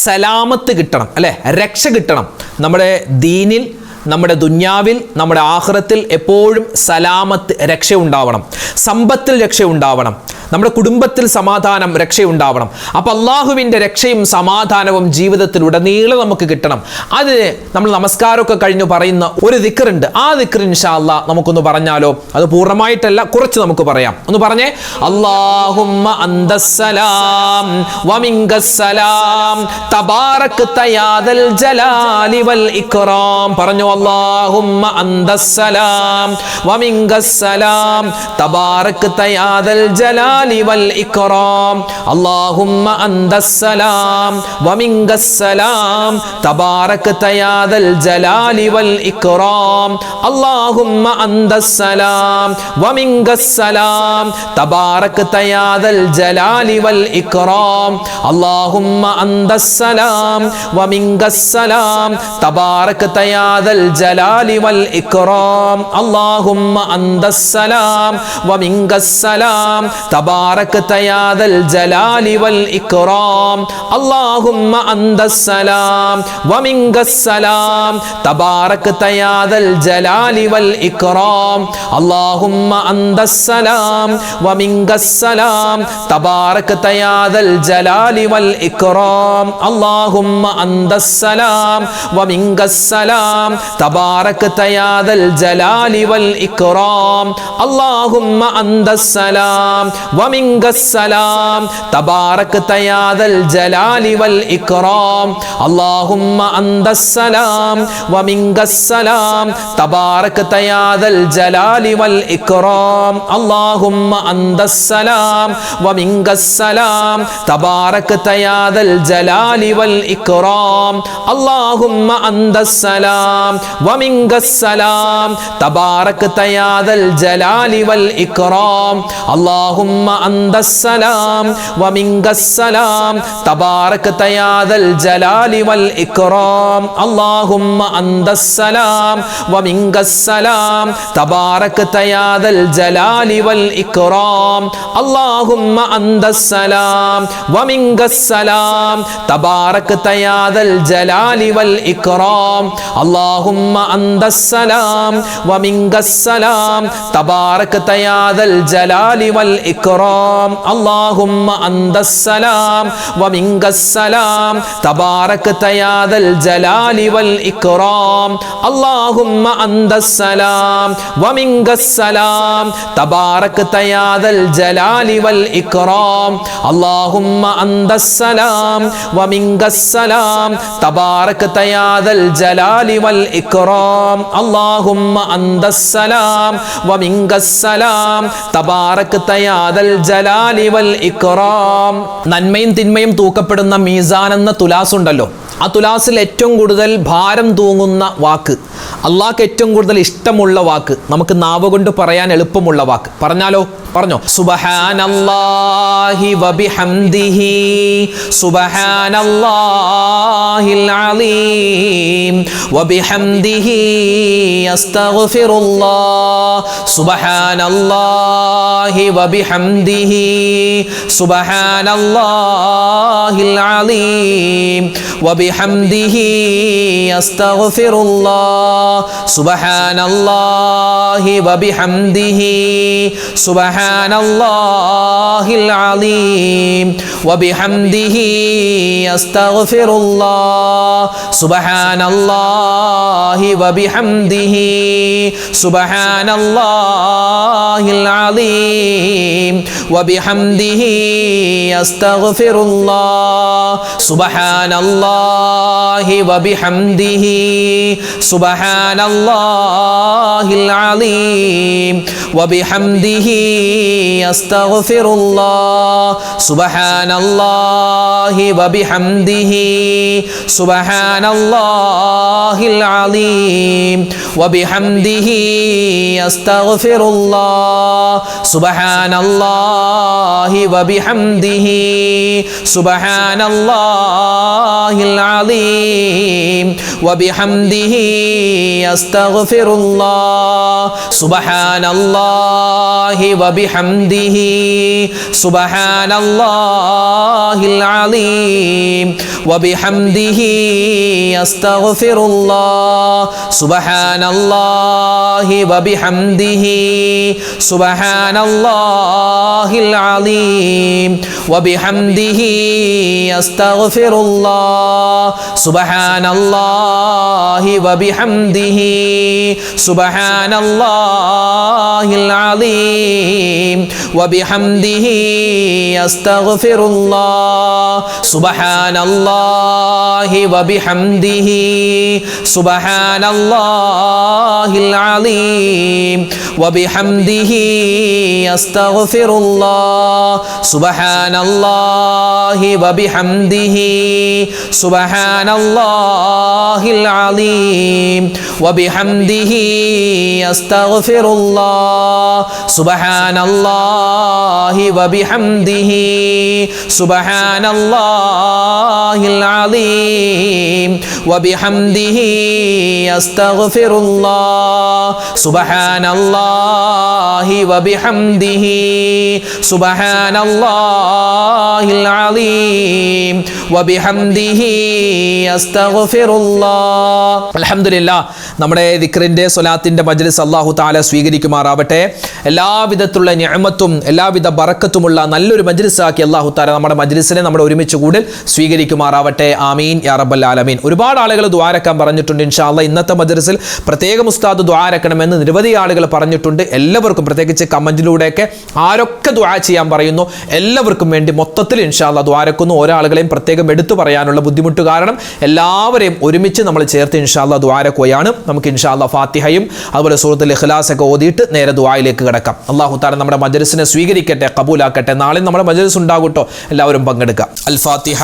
സലാമത്ത് കിട്ടണം, അല്ലേ, രക്ഷ കിട്ടണം. നമ്മുടെ ദീനിൽ, നമ്മുടെ ദുന്യാവിൽ, നമ്മുടെ ആഖിറത്തിൽ എപ്പോഴും സലാമത്ത്, രക്ഷയുണ്ടാവണം. സമ്പത്തിൽ രക്ഷയുണ്ടാവണം. നമ്മുടെ കുടുംബത്തിൽ സമാധാനം, രക്ഷയുണ്ടാവണം. അപ്പോൾ അള്ളാഹുവിൻ്റെ രക്ഷയും സമാധാനവും ജീവിതത്തിൽ ഉടനീളം നമുക്ക് കിട്ടണം. അത് നമ്മൾ നമസ്കാരമൊക്കെ കഴിഞ്ഞ് പറയുന്ന ഒരു ദിക്റുണ്ട്. ആ ദിക്ർ ഇൻഷാ അല്ലാഹ് നമുക്കൊന്ന് പറഞ്ഞാലോ? അത് പൂർണ്ണമായിട്ടല്ല, കുറച്ച് നമുക്ക് പറയാം. ഒന്ന് പറഞ്ഞേ, അല്ലാഹുമ്മ അന്തസ്സലാം വമിങ്കസ്സലാം തബാറക്ത യാ ദൽ ജലാലി വൽ ഇക്റാം. പറഞ്ഞു, അല്ലാഹുമ്മ അന്തസ്സലാം വമിങ്കസ്സലാം തബാറക്ത യാ ദൽ ജലാലി والإكرام اللهم أنت السلام ومنك السلام تباركت يا ذا الجلال والإكرام اللهم أنت السلام ومنك السلام تباركت يا ذا الجلال والإكرام اللهم أنت السلام ومنك السلام تباركت يا ذا الجلال والإكرام اللهم أنت السلام ومنك السلام تباركت يا ذا الجلال والإكرام اللهم أنت السلام ومنك السلام تباركت يا ذا الجلال والإكرام اللهم أنت السلام ومنك السلام تباركت يا ذا الجلال والإكرام اللهم أنت السلام ومنك السلام تباركت يا ذا الجلال والإكرام اللهم أنت السلام ومنك السلام تباركت يا ذا الجلال والإكرام اللهم أنت السلام ومنك السلام تباركت يا ذا الجلال والإكرام اللهم أنت السلام ومنك السلام تباركت يا ذا الجلال والإكرام اللهم أنت السلام ومنك السلام تباركت يا ذا الجلال والإكرام اللهم أنت السلام ومنك السلام تباركت يا ذا الجلال والإكرام اللهم أنت السلام ومنك السلام تباركت يا ذا الجلال والإكرام اللهم أنت السلام ومنك السلام تباركت يا ذا الجلال والإكرام اللهم أنت السلام ومنك السلام تباركت يا ذا الجلال والإكرام اللهم أنت السلام ومنك السلام تباركت يا ذا الجلال والإكرام اللهم أنت السلام ومنك السلام تباركت يا ذا الجلال والإكرام اللهم أنت السلام ومنك السلام تباركت يا ذا الجلال والإكرام اللهم أنت السلام ومنك السلام تباركت يا ذا الجلال والإكرام. നന്മയും തിന്മയും തൂക്കപ്പെടുന്ന മീസാൻ എന്ന തുലാസ് ഉണ്ടല്ലോ, ആ തുലാസിൽ ഏറ്റവും കൂടുതൽ ഭാരം തൂങ്ങുന്ന വാക്ക്, അള്ളാഹ്ക്ക് ഏറ്റവും കൂടുതൽ ഇഷ്ടമുള്ള വാക്ക്, നമുക്ക് നാവ് കൊണ്ട് പറയാൻ എളുപ്പമുള്ള വാക്ക് പറഞ്ഞാലോ? പറഞ്ഞോ, സുബ്ഹാനല്ലാഹി വബിഹംദിഹി സുബ്ഹാനല്ലാഹിൽ അലീം വബിഹംദിഹി അസ്തഗ്ഫിറുല്ലാഹ് സുബ്ഹാനല്ലാഹി വബിഹംദിഹി സുബ്ഹാനല്ലാഹിൽ അലീം വബിഹംദിഹി അസ്തഗ്ഫിറുല്ലാഹ് സുബ്ഹാനല്ലാഹി വബിഹംദിഹി സുബ്ഹാനല്ലാഹിൽ സുബ്ഹാനല്ലാഹിൽ അലീം വബിഹംദിഹി അസ്തഗ്ഫിറുല്ലാഹ് സുബ്ഹാനല്ലാഹി വബിഹംദിഹി സുബ്ഹാനല്ലാഹിൽ അലീം വബിഹംദിഹി അസ്തഗ്ഫിറുല്ലാഹ് സുബ്ഹാനല്ലാഹി വബിഹംദിഹി സുബ്ഹാനല്ലാഹിൽ അലീം വബിഹംദിഹി അസ്തഗ്ഫിറുല്ലാഹ് സുബ്ഹാനല്ലാഹി വബിഹംദിഹി സുബ്ഹാനല്ലാഹിൽ അലീം വബിഹംദിഹി അസ്തഗ്ഫിറുല്ലാഹ് സുബ്ഹാനല്ലാഹി വബിഹംദിഹി സുബ്ഹാനല്ലാഹിൽ അലീം വബിഹംദിഹി അസ്തഗ്ഫിറുല്ലാഹ് സുബ്ഹാനല്ലാഹി വബിഹംദിഹി സുബ്ഹാനല്ലാഹിൽ അലീം വബിഹംദിഹി അസ്തഗ്ഫിറുല്ലാഹ് സുബ്ഹാനല്ലാഹി വബിഹംദിഹി സുബ്ഹാനല്ലാഹിൽ അലീം വബിഹംദിഹി അസ്തഗ്ഫിറുല്ലാഹ് സുബ്ഹാനല്ലാഹി വബിഹംദിഹി സുബ്ഹാനല്ലാഹിൽ അലീം വബിഹംദിഹി അസ്തഗ്ഫിറുല്ലാഹ് സുബ്ഹാനല്ലാഹി വബിഹംദിhi സുബ്ഹാനല്ലാഹിൽ അലീം വബിഹംദിhi അസ്തഗ്ഫിറുല്ലാഹ് സുബ്ഹാനല്ലാഹി വബിഹംദിhi സുബ്ഹാനല്ലാഹിൽ അലീം വബിഹംദിhi അസ്തഗ്ഫിറുല്ലാഹ് സുബ്ഹാനല്ലാഹി വബിഹംദിhi സുബ്ഹാനല്ലാഹിൽ അലീം വബിഹംദിhi അസ്തഗ്ഫിറുല്ലാഹ് സുബ്ഹാനല്ലാഹി വബിഹംദിhi സുബ്ഹാനല്ലാഹിൽ അലീം വബിഹംദിhi അസ്തഗ്ഫിറുല്ലാഹ്. അൽഹംദുലില്ലാഹ്, നമ്മുടെ ദിക്റിന്റെ സ്വലാത്തിന്റെ മജ്ലിസ് അല്ലാഹു തആല സ്വീകരിക്കുമാറാവട്ടെ. എല്ലാവിധത്തിലുള്ള നിഅമത്തും എല്ലാവിധ ബറക്കത്തുമുള്ള നല്ലൊരു മജ്ലിസാക്കി അല്ലാഹു തആല നമ്മുടെ മജ്ലിസിനെ നമ്മുടെ ഒരുമിച്ച് കൂടൽ സ്വീകരിക്കുമാറാവട്ടെ. ആമീൻ യാ റബ്ബൽ ആലമീൻ. ഒരുപാട് ആളുകൾ ദുആരക്കാൻ പറഞ്ഞിട്ടുണ്ട്. ഇൻഷാ അല്ലാഹ് ഇന്നത്തെ മജ്ലിസിൽ പ്രത്യേകം ഉസ്താദ് ദുആരക്കണമെന്ന് നിരവധി ആളുകൾ പറഞ്ഞിട്ടുണ്ട്. എല്ലാവർക്കും പ്രത്യേകിച്ച് കമന്റിലൂടെയൊക്കെ ആരൊക്കെ ദുആ ചെയ്യാൻ പറയുന്നു എല്ലാവർക്കും വേണ്ടി മൊത്തത്തിൽ ഇൻഷാ അല്ലാഹ് ദുആരക്കുന്നു. ഒരാളുകളെയും പ്രത്യേകം എടുത്തു പറയാനുള്ള ബുദ്ധിമുട്ട് കാരണം എല്ലാവരെയും ഒരുമിച്ച് നമ്മൾ ചേർത്ത് ഇൻഷാ അല്ലാഹ് ദുആരക്കുകയാണ്. നമുക്ക് ഇൻഷാ അല്ലാഹ് ഫാത്തിഹയും അതുപോലെ സൂറത്തുൽ ഇഖ്ലാസ് ഒക്കെ ഓതിയിട്ട് നേരെ ദുആയിലേക്ക് കിടക്കാം. അല്ലാഹു തആല നമ്മുടെ മജ്ലിസിനെ സ്വീകരിക്കട്ടെ, കബൂലാക്കട്ടെ. നാളെ നമ്മുടെ മജ്ലിസ് ഉണ്ടാകട്ടോ, എല്ലാവരും പങ്കെടുക്കുക. അൽ ഫാത്തിഹ.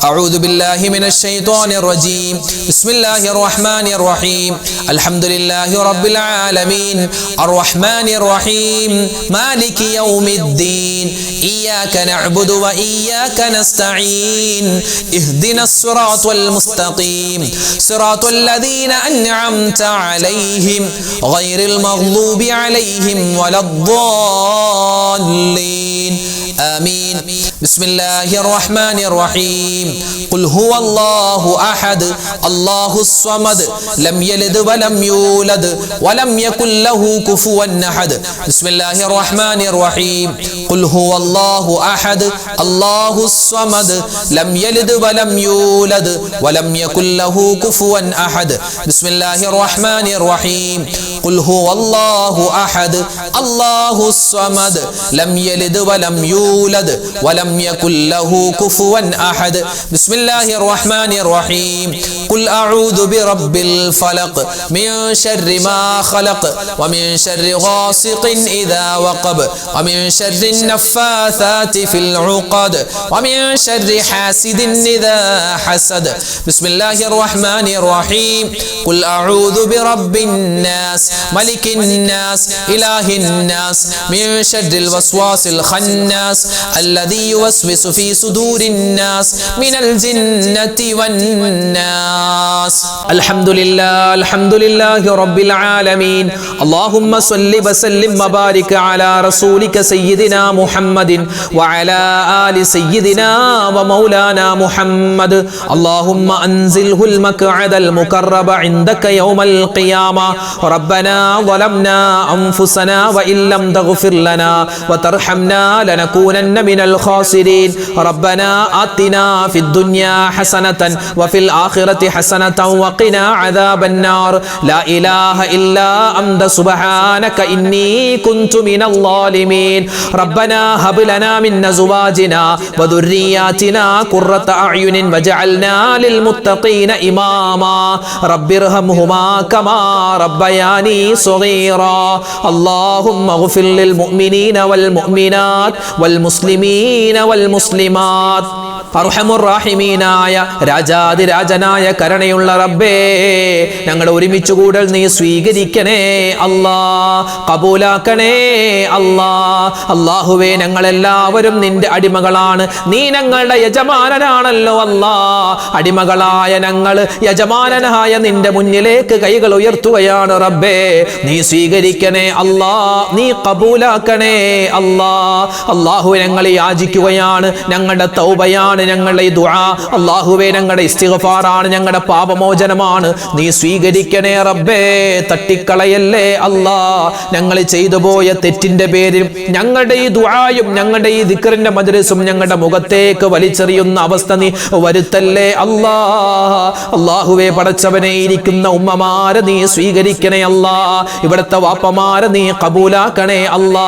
അഊദു ബില്ലാഹി മിനശ് ശൈത്വാനിർ റജീം. ബിസ്മില്ലാഹിർ റഹ്മാനിർ റഹീം. അൽഹംദുലില്ലാഹി റബ്ബിൽ ആലമീൻ അർറഹ്മാനിർ റഹീം മാലികി യൗമിദ്ദീൻ ഇയ്യാക നഅ്ബുദു വ ഇയ്യാക നസ്തഈൻ ഇഹ്ദിനസ് സിറാത്തൽ മുസ്തഖീം സിറാത്തൽ ലദീന അൻഅംത അലൈഹിം ഗൈറിൽ മഗ്ദൂബി അലൈഹിം വലദ്ദാല്ലീൻ. ആമീൻ. ബിസ്മില്ലാഹിർ റഹ്മാനിർ റഹീം. ഖുൽ ഹുവല്ലാഹു അഹദ് അല്ലാഹുസ് സ്വമദ് ലം യലിദ് വലം യൂലദ് വലം യകുൽ ലഹു കുഫുവൻ അഹദ്. ബിസ്മില്ലാഹിർ റഹ്മാനിർ റഹീം. ഖുൽ ഹുവല്ലാഹു അഹദ് അല്ലാഹുസ് സ്വമദ് ലം യലിദ് വലം യൂലദ് വലം യകുൽ ലഹു കുഫുവൻ അഹദ്. ബിസ്മില്ലാഹിർ റഹ്മാനിർ റഹീം. ഖുൽ ഹുവല്ലാഹു അഹദ് അല്ലാഹുസ് സ്വമദ് ലം യലിദ് വലം യൂലദ് വലം യകുൽ ലഹു കുഫുവൻ അഹദ്. ബിസ്മില്ലാഹിർ റഹ്മാനിർ റഹീം. ഖുൽ അഊദു ബിറബ്ബിൽ ഫലഖ് മിൻ ശർരി മാ ഖലഖ് വമിൻ ശർരി ഗാസിഖിൻ ഇദാ വഖബ് വമിൻ ശർരി നഫ്ഫാഥാതി ഫിൽ ഉഖദ് വമിൻ ശർരി ഹാസിദിൻ ഇദാ ഹസദ്. ബിസ്മില്ലാഹിർ റഹ്മാനിർ റഹീം. ഖുൽ അഊദു ബിറബ്ബിൻ നാസ് മലിക്കിൻ നാസ് ഇലാഹിൻ നാസ് മിൻ ശർരിൽ വസ്വാസിൽ ഖന്നാസ് الناس الذي يوسوس في صدور الناس من الجنة والناس. الحمد لله رب العالمين. اللهم صل وسلم وبارك على رسولك سيدنا محمد وعلى آل سيدنا ومولانا محمد. اللهم أنزله المقعد المقرب عندك يوم القيامة. ربنا ظلمنا أنفسنا وإن لم تغفر لنا وترحمنا لنكونن من الخاسرين. ربنا آتنا في الدنيا حسنة وفي الآخرة حسنة وقنا عذاب النار. لا إله إلا أنت سبحانك إني كنت من الظالمين. ربنا هب لنا من أزواجنا وذرياتنا قرة أعين واجعلنا للمتقين إماما. رب ارحمهما كما ربياني صغيرا. اللهم اغفر للمؤمنين والمؤمنات والمسلمين والمسلمات. അർഹമുർറാഹിമീനായ രാജാതിരാജനായ കരുണയുള്ള റബ്ബേ, ഞങ്ങൾ ഒരുമിച്ച് കൂടൽ നീ സ്വീകരിക്കണേ അല്ലാ, കബൂലാക്കണേ അല്ലാ. അല്ലാഹുവേ, ഞങ്ങളെല്ലാവരും നിന്റെ അടിമകളാണ്, നീ ഞങ്ങളുടെ യജമാനനാണല്ലോ അല്ലാ. അടിമകളായ ഞങ്ങൾ യജമാനനായ നിന്റെ മുന്നിലേക്ക് കൈകൾ ഉയർത്തുകയാണ് റബ്ബേ. നീ സ്വീകരിക്കണേ അല്ലാ, നീ കബൂലാക്കണേ അല്ലാ. അല്ലാഹുവേ, ഞങ്ങൾ യാചിക്കുകയാണ്, ഞങ്ങളുടെ തൗബയാണ് ഞങ്ങളുടെ ഈ ദുആ. അല്ലാഹുവേ, ഞങ്ങളുടെ ഇസ്തിഗ്ഫാറാണ്, ഞങ്ങളുടെ പാപമോചനമാണ്. നീ സ്വീകരിക്കണേ റബ്ബേ, തട്ടിക്കളയല്ലേ അല്ലാ. ഞങ്ങൾ ചെയ്തു പോയ തെറ്റിന്റെ പേരിൽ ഞങ്ങളുടെ ഈ ദുആയും ഞങ്ങളുടെ ഈ ദിക്റിന്റെ മജ്ലിസും ഞങ്ങളുടെ മുഖത്തേക്ക് വലിച്ചെറിയുന്ന അവസ്ഥ നീ വരുത്തല്ലേ അല്ലാ. അല്ലാഹുവേ, പടച്ചവനെ, ഇരിക്കുന്ന ഉമ്മമാരെ നീ സ്വീകരിക്കണേ അല്ലാ. ഇവിടുത്തെ വാപ്പമാരെ നീ കബൂലാക്കണേ അല്ലാ.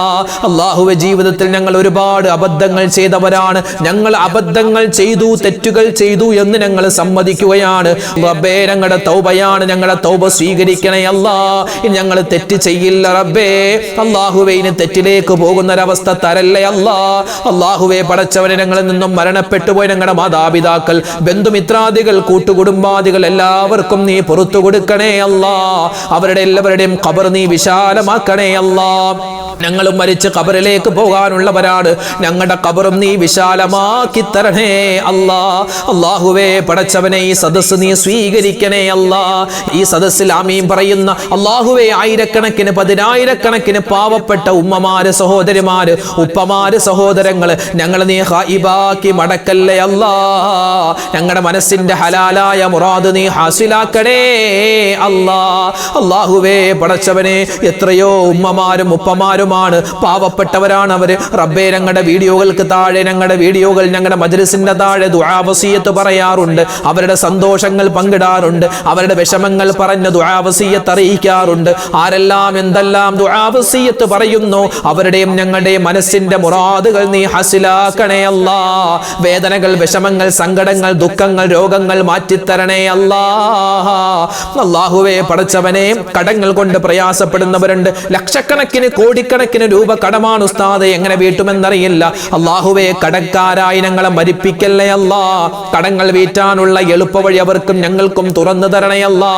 അല്ലാഹുവേ, ജീവിതത്തിൽ ഞങ്ങൾ ഒരുപാട് അബദ്ധങ്ങൾ ചെയ്തവരാണ്. ഞങ്ങൾ അബദ്ധങ്ങൾ ചെയ്തു, തെറ്റുകൾ ചെയ്തു എന്ന് ഞങ്ങൾ സമ്മതിക്കുകയാണ് റബ്ബേ. ഞങ്ങളുടെ തൗബയാണ്, ഞങ്ങളുടെ തൗബ സ്വീകരിക്കണേ അല്ലാ. ഞങ്ങൾ തെറ്റ് ചെയ്യില്ല റബ്ബേ. അല്ലാഹുവേ, ഇനി തെറ്റിലേക്ക് പോകുന്നൊരവസ്ഥ തരല്ലേ അല്ലാ. അല്ലാഹുവേ, പടച്ചവനെ, ഞങ്ങളിൽ നിന്നും മരണപ്പെട്ടുപോയി ഞങ്ങളുടെ മാതാപിതാക്കൾ, ബന്ധുമിത്രാദികൾ, കൂട്ടുകുടുംബാദികൾ എല്ലാവർക്കും നീ പുറത്തു കൊടുക്കണേ അല്ലാ. അവരുടെ എല്ലാവരുടെയും ഖബർ നീ വിശാലമാക്കണേ അല്ലാ. ഞങ്ങളും മരിച്ച് ഖബറിലേക്ക് പോകാനുള്ളവരാണ്. ഞങ്ങളുടെ ഖബറും നീ വിശാലമാക്കി തരണേ അല്ലാ. അല്ലാഹുവേ, പടച്ചവനെ, ഈ സദസ്സ് നീ സ്വീകരിക്കണേ അല്ലാ. ഈ സദസ്സിൽ ആമീൻ പറയുന്ന അല്ലാഹുവേ, ആയിരക്കണക്കിന് പതിനായിരക്കണക്കിന് പാവപ്പെട്ട ഉമ്മമാര്, സഹോദരിമാര്, ഉപ്പമാര്, സഹോദരങ്ങള്, ഞങ്ങൾ നീ ഹായിബാക്കി മടക്കല്ലേ അല്ലാ. ഞങ്ങളുടെ മനസ്സിന്റെ ഹലാലായ മുറാദ് നീ ഹാസിലാക്കണേ അല്ലാ. അല്ലാഹുവേ, പടച്ചവനെ, എത്രയോ ഉമ്മമാരും ഉപ്പമാരുമാണ്, പാവപ്പെട്ടവരാണ് അവര് റബ്ബേ. ഞങ്ങളുടെ വീഡിയോകൾക്ക് താഴെ, ഞങ്ങളുടെ വീഡിയോകൾ ഞങ്ങളുടെ മജ്ലിസിന്റെ താഴെ ദുആ വസിയത്ത് പറയാറുണ്ട്. അവരുടെ സന്തോഷങ്ങൾ പങ്കിടാറുണ്ട്, അവരുടെ വിഷമങ്ങൾ പറഞ്ഞ് ദുആ വസിയത്ത് അറിയിക്കാറുണ്ട്. ആരെല്ലാം എന്തെല്ലാം ദുആ വസിയത്ത് പറയുന്നു, അവരുടെയും ഞങ്ങളുടെയും മനസ്സിന്റെ മുറാദുകൾ നീ ഹാസിലാക്കണേ അല്ലാ. വേദനകൾ, വിഷമങ്ങൾ, സങ്കടങ്ങൾ, ദുഃഖങ്ങൾ, രോഗങ്ങൾ മാറ്റിത്തരണേ അല്ലാ. അല്ലാഹുവേ, പടച്ചവനെ, കടങ്ങൾ കൊണ്ട് പ്രയാസപ്പെടുന്നവരുണ്ട്. ലക്ഷക്കണക്കിന് കോടിക്കണക്കിന് രൂപ കടമാണ് ഉസ്താദെ, എങ്ങനെ വീട്ടുമെന്നറിയില്ല. അല്ലാഹുവേ, കടക്കാരായി ഞങ്ങളെ മരിപ്പിക്കല്ലേ അല്ലാ. കടങ്ങൾ വീട്ടാനുള്ള എളുപ്പവഴി അവർക്കും ഞങ്ങൾക്കും തുറന്നു തരണേ അല്ലാ.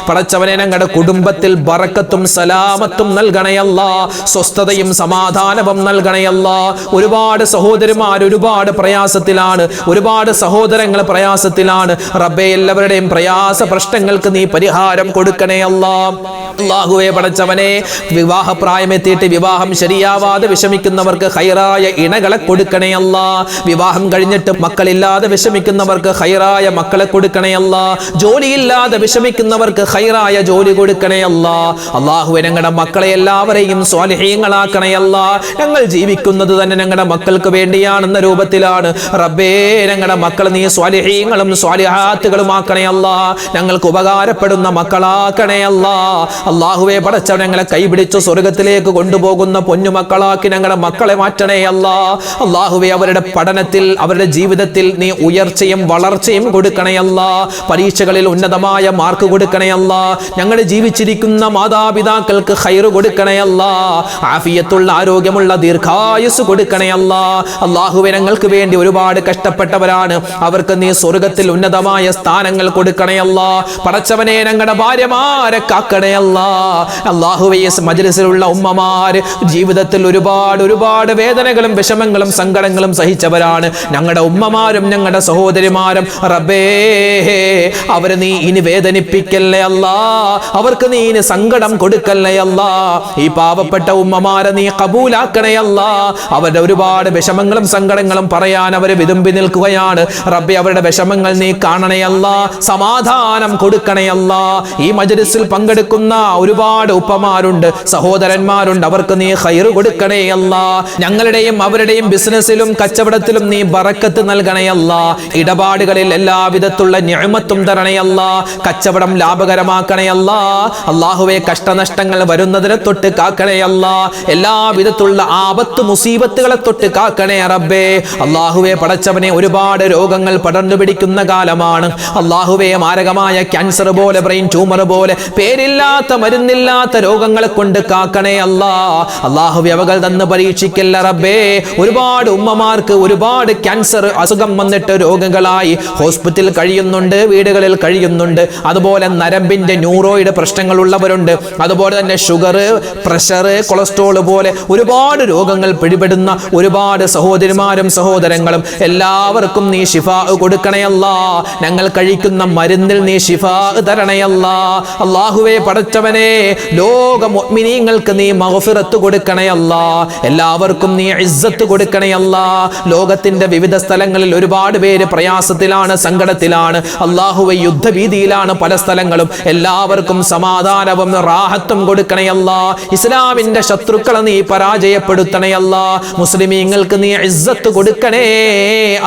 പടച്ചവനെ, ഞങ്ങളുടെ കുടുംബത്തിൽ ബറക്കത്തും സലാമത്തും നൽകണേ അല്ലാ. സ്വസ്ഥതയും സമാധാനവും നൽകണേ അല്ലാ. ഒരുപാട് സഹോദരിമാർ ഒരുപാട് പ്രയാസത്തിലാണ്, ഒരുപാട് സഹോദരങ്ങൾ പ്രയാസത്തിലാണ് റബ്ബേ. എല്ലാവരുടെയും പ്രയാസ പ്രശ്നങ്ങൾക്ക് നീ പരിഹാരം കൊടുക്കണേ അല്ലാ. അല്ലാഹുവേ, പടച്ചവനെ, വിവാഹപ്രായമെത്തിയിട്ട് വിവാഹം ശരിയാവാതെ വിഷമിക്കുന്നവർക്ക് ഖൈറായ ഇണകളെ കൊടുക്കണേ അല്ലാ. വിവാഹം കഴിഞ്ഞിട്ട് മക്കളില്ലാതെ വിഷമിക്കുന്നവർക്ക് ഖൈറായ മക്കളെ കൊടുക്കണേ അല്ലാ. ജോലിയില്ലാതെ വിഷമിക്കുന്നവർക്ക് ഖൈറായ ജോലി കൊടുക്കണേ അല്ലാ. അല്ലാഹുവേ, ഞങ്ങളുടെ മക്കളെ എല്ലാവരെയും സ്വാലിഹീങ്ങളാക്കണേ അല്ലാ. ഞങ്ങൾ ജീവിക്കുന്നത് തന്നെ ഞങ്ങളുടെ മക്കൾക്ക് വേണ്ടിയാണെന്ന രൂപത്തിലാണ് റബ്ബേ. ഞങ്ങളുടെ മക്കൾ നീ സ്വാലിഹീങ്ങളും സ്വാലിഹാത്തുകളും ആക്കണേ അല്ലാ. ഞങ്ങൾക്ക് ഉപകാരപ്പെടുന്ന മക്കളാക്കണേ അല്ലാ. അല്ലാഹുവേ, പടച്ചവൻ, ഞങ്ങളെ കൈപിടിച്ച് സ്വർഗത്തിലേക്ക് കൊണ്ടുപോകുന്ന പൊന്നുമക്കളാക്കി ഞങ്ങളുടെ മക്കളെ മാറ്റണേ അല്ലാ. അല്ലാഹുവേ, അവരുടെ പഠനത്തിൽ, അവരുടെ ജീവിതത്തിൽ നീ ഉയർച്ചയും വളർച്ചയും കൊടുക്കണേ അല്ലാ. പരീക്ഷകളിൽ ഉന്നതമായ മാർക്ക് കൊടുക്കണേ അല്ലാ. ഞങ്ങൾ ജീവിച്ചിരിക്കുന്ന മാതാപിതാക്കൾക്ക് ഖൈറ് കൊടുക്കണേ അല്ലാ. ആഫിയത്തുള്ള, ആരോഗ്യമുള്ള ദീർഘായുസ് കൊടുക്കണേ അല്ലാ. അല്ലാഹുവേ, ഞങ്ങൾക്ക് വേണ്ടി ഒരുപാട് കഷ്ടപ്പെട്ടവരാണ്, അവർക്ക് നീ സ്വർഗത്തിൽ ഉന്നതമായ സ്ഥാനങ്ങൾ കൊടുക്കണേ അല്ലാ. പടച്ചവനെ, ഞങ്ങളുടെ ഭാര്യമാരെ കാക്കണേ അല്ലാ. അല്ലാഹുവേ, മജ്ലിസിലുള്ള ഉമ്മമാര്, ജീവിതത്തിൽ ഒരുപാട് വേദനകളും വിഷമങ്ങളും സങ്കടങ്ങളും സഹിച്ചവരാണ് ഞങ്ങളുടെ ഉമ്മമാരും ഞങ്ങളുടെ സഹോദരിമാരും. റബ്ബേ, അവരെ നീ ഇനി വേദനിപ്പിക്കല്ലേ അല്ലാ, അവർക്ക് നീ ഇനി സങ്കടം കൊടുക്കല്ലേ അല്ലാ. ഈ പാവപ്പെട്ട ഉമ്മമാരെ നീ കബൂലാക്കണേ അല്ലാ. അവരുടെ ഒരുപാട് വിഷമങ്ങളും സങ്കടങ്ങളും പറയാൻ അവർ വിതുമ്പി നിൽക്കുകയാണ്. റബ്ബേ, അവരുടെ വിഷമങ്ങൾ നീ കാണണേ അല്ലാ, സമാധാനം കൊടുക്കണേ അല്ലാ. ഈ മജ്‌ലിസിൽ പങ്കെടുക്കുന്ന ഒരുപാട് ഉപ്പമാരുണ്ട്, സഹോദരന്മാരുണ്ട്, അവർക്ക് നീ ഖൈർ കൊടുക്കണേ അല്ലാ. ഞങ്ങളുടെയും അവരുടെയും ബിസിനസ്സിലും കച്ചവടത്തിലും നീ ബറക്കത്ത് നൽകണേ അല്ലാ. ഇടപാടുകളിൽ എല്ലാവിധത്തുള്ള നിഅമത്തും തരണേ അല്ലാ. കച്ചവടം ലാഭകരമാക്കണേ അല്ലാ. അല്ലാഹുവേ, കഷ്ടനഷ്ടങ്ങൾ വരുന്നതിനെ തൊട്ട് കാക്കണേ അല്ലാ. എല്ലാവിധത്തുള്ള ആപത്ത് മുസീബത്തുകളെ തൊട്ട് കാക്കണേ റബ്ബേ. അല്ലാഹുവേ, പടച്ചവനെ, ഒരുപാട് രോഗങ്ങൾ പടർന്നു പിടിക്കുന്ന കാലമാണ്. അല്ലാഹുവേ, മാരകമായ ക്യാൻസർ പോലെ, ബ്രെയിൻ ട്യൂമർ പോലെ, പേരില്ലാത്ത മരുന്നില്ലാത്ത രോഗങ്ങളെ കൊണ്ട് കാക്കണേ അല്ലാ. അല്ലാഹുവേ, അവകൾ തന്ന് പരീക്ഷിക്കല്ല റബ്ബേ. ഒരുപാട് ഉമ്മമാർക്ക് ഒരുപാട് ക്യാൻസർ അസുഖം വന്നിട്ട് രോഗങ്ങളായി ഹോസ്പിറ്റലിൽ കഴിയുന്നുണ്ട്, വീടുകളിൽ കഴിയുന്നുണ്ട്. അതുപോലെ നരമ്പിന്റെ ന്യൂറോയിഡ് പ്രശ്നങ്ങളുള്ളവരുണ്ട്. അതുപോലെ തന്നെ ഷുഗർ, പ്രഷർ, കൊളസ്ട്രോൾ പോലെ ഒരുപാട് രോഗങ്ങൾ പിടിപെടുന്ന ഒരുപാട് സഹോദരിമാരും സഹോദരങ്ങളും എല്ലാവർക്കും നീ ശിഫാ കൊടുക്കണേ അല്ലാ. ഞങ്ങൾ കഴിക്കുന്ന മരുന്നിൽ നീ ശിഫാ തരണേ അല്ലാ. അല്ലാഹുവേ, പടച്ചവനെ, ലോക മുഅ്മിനീങ്ങൾക്ക് നീ മഗ്ഫിറത്ത് കൊടുക്കണേ അല്ലാ. എല്ലാവർക്കും നീ ഇസ്സത്ത് കൊടുക്കണേ അല്ലാ. ലോകത്തിന്റെ വിവിധ സ്ഥലങ്ങളിൽ ഒരുപാട് പേര് പ്രയാസത്തിലാണ്, സങ്കടത്തിലാണ്. അല്ലാഹുവേ, യുദ്ധഭീതിയിലാണ് പല സ്ഥലങ്ങളും. എല്ലാവർക്കും സമാധാനവും റാഹത്തും കൊടുക്കണേ അല്ലാ. ഇസ്ലാമിന്റെ ശത്രുക്കളെ നീ പരാജയപ്പെടുത്തണേ അല്ലാ. മുസ്ലിമീങ്ങൾക്ക് നീ ഇസ്സത്ത് കൊടുക്കണേ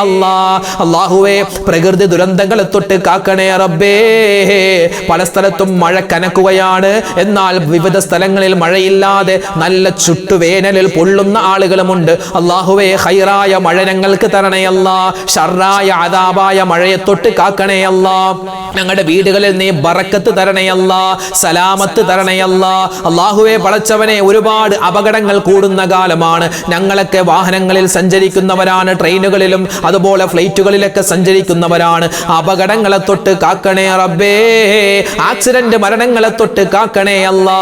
അല്ലാ. അല്ലാഹുവേ, പ്രകൃതി ദുരന്തങ്ങളെ തൊട്ട് കാക്കണേ റബ്ബേ. പല സ്ഥലത്തും മഴ കനക്കുകയാണ്, എന്നാൽ വിവിധ സ്ഥലങ്ങളിൽ മഴയില്ലാതെ നല്ല ചുട്ടുവേനലിൽ പൊള്ളുന്ന ആളുകളുമുണ്ട്. അല്ലാഹുവേ, ഖൈറായ മഴ ഞങ്ങൾക്ക് തരണേ അല്ലാ. ഷർറായ അദാബായ മഴയെ തൊട്ട് കാക്കണേ അല്ലാ. ഞങ്ങളുടെ വീടുകളിൽ നീ ബറക്കത്ത് തരണേ അല്ലാ, സലാമത്ത് തരണേ അല്ലാ. അല്ലാഹുവേ, പടച്ചവനെ, ഒരുപാട് അപകടങ്ങൾ കൂടുന്ന കാലമാണ്. ഞങ്ങളൊക്കെ വാഹനങ്ങളിൽ സഞ്ചരിക്കുന്നവരാണ്, ട്രെയിനുകളിലും അതുപോലെ ഫ്ലൈറ്റുകളിലൊക്കെ സഞ്ചരിക്കുന്നവരാണ്. അപകടങ്ങളെ തൊട്ട് കാക്കണേ റബ്ബേ. ആക്സിഡന്റ് മരണങ്ങളെ തൊട്ട് കാക്കണേ അല്ലാ.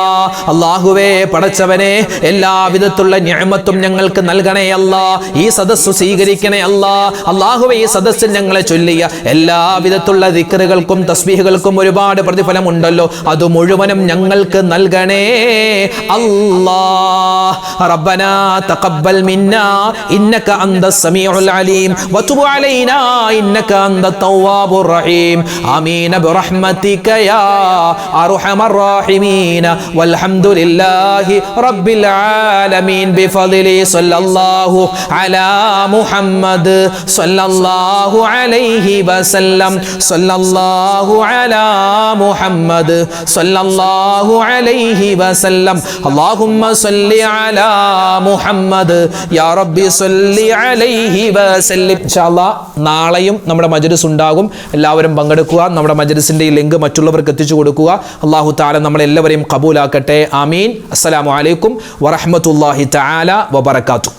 അല്ലാഹുവേ, പടച്ചവനെ, എല്ലാവിധത്തുള്ള നിഅമത്തും ഞങ്ങൾക്ക് നൽകണേ അല്ലാ. ഈ സദസ്സ് സ്വീകരിക്കണേ അല്ലാ. അല്ലാഹുവേ, ഈ സദസ്സിൽ ഞങ്ങളെ ചൊല്ലിയ എല്ലാവിധത്തുള്ള ദിക്റുകൾക്കും തസ്ബീഹുകൾക്കും ഒരുപാട് പ്രതിഫലമുണ്ടല്ലോ, അത് മുഴുവനും ഞങ്ങൾക്ക് നൽകണേ അല്ലാ. റബ്ബനാ തഖബ്ബൽ മിന്നാ ഇന്നക അന്തസ് സമീഉൽ അലീം വതുബ് അലൈനാ ഇന്നക അന്തത് തവ്വാബുർ റഹീം. ആമീൻ ബിറഹ്മതിക യാ അർഹമർ റഹീമീൻ. വൽഹംദുലില്ലാഹി റബ്ബിൽ ആലമീൻ. ബിഫദ്ലി സ്വല്ലല്ലാഹു അലാ മുഹമ്മദ് സ്വല്ലല്ലാഹു അലൈഹി വസല്ലം. സ്വല്ലല്ലാഹു അലാ മുഹമ്മദ് സ്വല്ലല്ലാഹു അലൈഹി വസല്ലം. അല്ലാഹുമ്മ സ്വല്ലി അലാ മുഹമ്മദ് യാ റബ്ബി സ്വല്ലി അലൈഹി വസല്ലം. ഇൻഷാ അല്ലാഹ് നാളെയും നമ്മുടെ മജ്‌ലിസ് ഉണ്ടാകും. എല്ലാവരും പങ്കെടുക്കുക. നമ്മുടെ മജ്‌ലിസിന്റെ ഈ ലിങ്ക് മറ്റുള്ളവർക്ക് എത്തിച്ചു കൊടുക്കുക. അല്ലാഹു തആല നമ്മളെല്ലാവരെയും കബൂലാക്കട്ടെ. ആമീൻ. അസ്സലാമു അലൈക്കും വറഹ്മത്തുള്ളാഹി തആല വബറകാതുഹു.